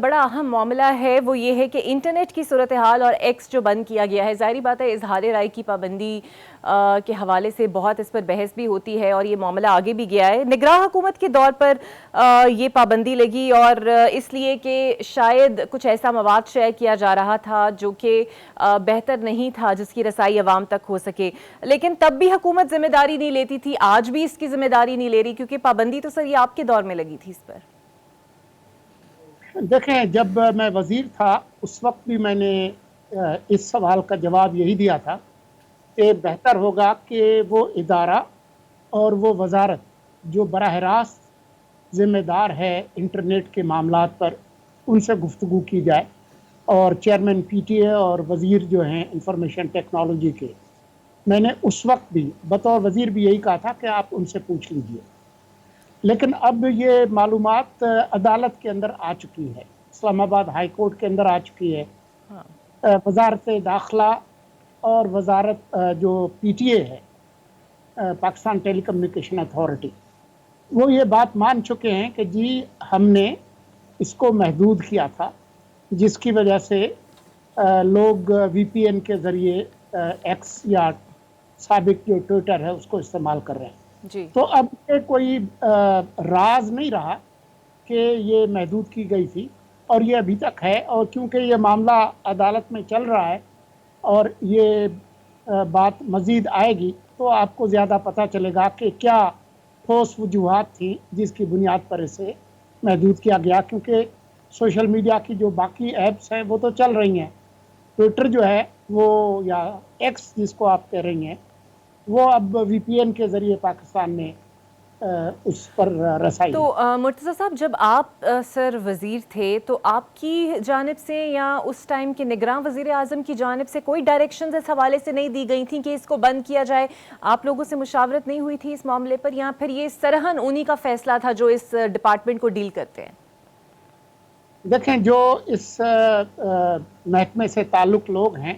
بڑا اہم معاملہ ہے وہ یہ ہے کہ انٹرنیٹ کی صورتحال اور ایکس جو بند کیا گیا ہے، ظاہری بات ہے اظہار رائے کی پابندی کے حوالے سے بہت اس پر بحث بھی ہوتی ہے اور یہ معاملہ آگے بھی گیا ہے۔ نگراں حکومت کے دور پر یہ پابندی لگی اور اس لیے کہ شاید کچھ ایسا مواد شیئر کیا جا رہا تھا جو کہ بہتر نہیں تھا جس کی رسائی عوام تک ہو سکے، لیکن تب بھی حکومت ذمہ داری نہیں لیتی تھی، آج بھی اس کی ذمہ داری نہیں لے رہی کیونکہ پابندی تو سر یہ آپ کے دور میں لگی تھی اس پر۔ دیکھیں، جب میں وزیر تھا اس وقت بھی میں نے اس سوال کا جواب یہی دیا تھا کہ بہتر ہوگا کہ وہ ادارہ اور وہ وزارت جو براہ راست ذمہ دار ہے انٹرنیٹ کے معاملات پر، ان سے گفتگو کی جائے، اور چیئرمین پی ٹی اے اور وزیر جو ہیں انفارمیشن ٹیکنالوجی کے، میں نے اس وقت بھی بطور وزیر بھی یہی کہا تھا کہ آپ ان سے پوچھ لیجئے۔ لیکن اب یہ معلومات عدالت کے اندر آ چکی ہے، اسلام آباد ہائی کورٹ کے اندر آ چکی ہے۔ وزارت داخلہ اور وزارت جو پی ٹی اے ہے، پاکستان ٹیلی کمیونیکیشن اتھارٹی، وہ یہ بات مان چکے ہیں کہ جی ہم نے اس کو محدود کیا تھا، جس کی وجہ سے لوگ وی پی این کے ذریعے ایکس یا سابق جو ٹویٹر ہے اس کو استعمال کر رہے ہیں۔ جی تو اب یہ کوئی راز نہیں رہا کہ یہ محدود کی گئی تھی، اور یہ ابھی تک ہے، اور کیونکہ یہ معاملہ عدالت میں چل رہا ہے اور یہ بات مزید آئے گی تو آپ کو زیادہ پتہ چلے گا کہ کیا ٹھوس وجوہات تھیں جس کی بنیاد پر اسے محدود کیا گیا، کیونکہ سوشل میڈیا کی جو باقی ایپس ہیں وہ تو چل رہی ہیں۔ ٹویٹر جو ہے وہ، یا ایکس جس کو آپ کہہ رہی ہیں، وہ اب وی پی این کے ذریعے پاکستان میں اس پر رسائی تو ہے۔ مرتضی صاحب، جب آپ سر وزیر تھے تو آپ کی جانب سے یا اس ٹائم کے نگراں وزیر اعظم کی جانب سے کوئی ڈائریکشنز اس حوالے سے نہیں دی گئی تھیں کہ اس کو بند کیا جائے؟ آپ لوگوں سے مشاورت نہیں ہوئی تھی اس معاملے پر، یا پھر یہ سرہن انہی کا فیصلہ تھا جو اس ڈپارٹمنٹ کو ڈیل کرتے ہیں؟ دیکھیں، جو اس محکمے سے تعلق لوگ ہیں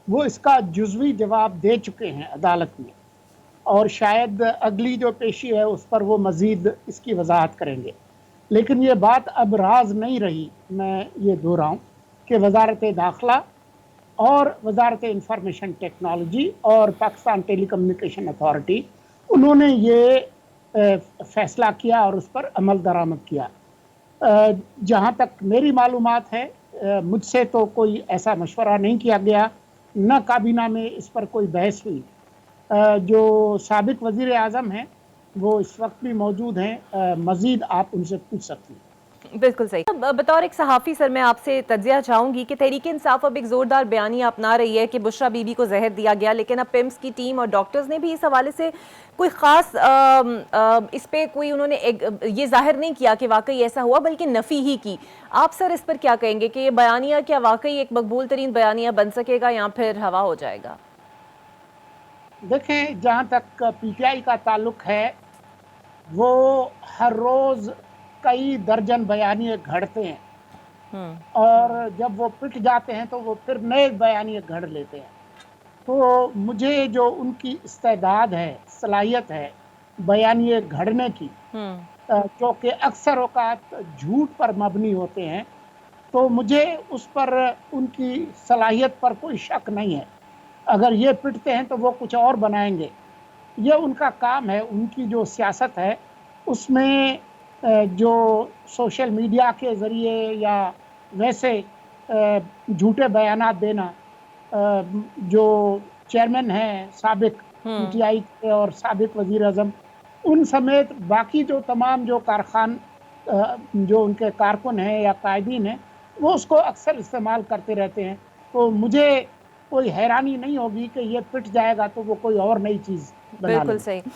وہ اس کا جزوی جواب دے چکے ہیں عدالت میں، اور شاید اگلی جو پیشی ہے اس پر وہ مزید اس کی وضاحت کریں گے۔ لیکن یہ بات اب راز نہیں رہی، میں یہ دہراؤں کہ وزارت داخلہ اور وزارت انفارمیشن ٹیکنالوجی اور پاکستان ٹیلی کمیونیکیشن اتھارٹی، انہوں نے یہ فیصلہ کیا اور اس پر عمل درآمد کیا۔ جہاں تک میری معلومات ہے، مجھ سے تو کوئی ایسا مشورہ نہیں کیا گیا، نہ کابینہ میں اس پر کوئی بحث ہوئی۔ جو سابق وزیر اعظم ہیں وہ اس وقت بھی موجود ہیں، مزید آپ ان سے پوچھ سکتی ہیں۔ بالکل صحیح۔ بطور ایک صحافی سر میں آپ سے تجزیہ چاہوں گی کہ تحریک انصاف اب ایک زوردار بیانیہ اپنا رہی ہے کہ بشریٰ بی بی کو زہر دیا گیا، لیکن اب پیمز کی ٹیم اور ڈاکٹرز نے بھی اس حوالے سے کوئی خاص اس پہ کوئی انہوں نے یہ ظاہر نہیں کیا کہ واقعی ایسا ہوا، بلکہ نفی ہی کی۔ آپ سر اس پر کیا کہیں گے کہ یہ بیانیہ کیا واقعی ایک مقبول ترین بیانیہ بن سکے گا یا پھر ہوا ہو جائے گا؟ دیکھیں، جہاں تک پی ٹی آئی کا تعلق ہے، وہ ہر روز کئی درجن بیانیے گھڑتے ہیں، اور جب وہ پٹ جاتے ہیں تو وہ پھر نئے بیانیے گھڑ لیتے ہیں۔ تو مجھے جو ان کی استعداد ہے، صلاحیت ہے بیانیے گھڑنے کی، جو کہ اکثر اوقات جھوٹ پر مبنی ہوتے ہیں، تو مجھے اس پر ان کی صلاحیت پر کوئی شک نہیں ہے۔ اگر یہ پٹتے ہیں تو وہ کچھ اور بنائیں گے، یہ ان کا کام ہے۔ ان کی جو سیاست ہے اس میں جو سوشل میڈیا کے ذریعے یا ویسے جھوٹے بیانات دینا، جو چیئرمین ہیں سابق پی ٹی آئی کے اور سابق وزیر اعظم، ان سمیت باقی جو تمام جو جو ان کے کارکن ہیں یا قائدین ہیں، وہ اس کو اکثر استعمال کرتے رہتے ہیں۔ تو مجھے کوئی حیرانی نہیں ہوگی کہ یہ پٹ جائے گا تو وہ کوئی اور نئی چیز بنا لیں بالکل گے۔ صحیح۔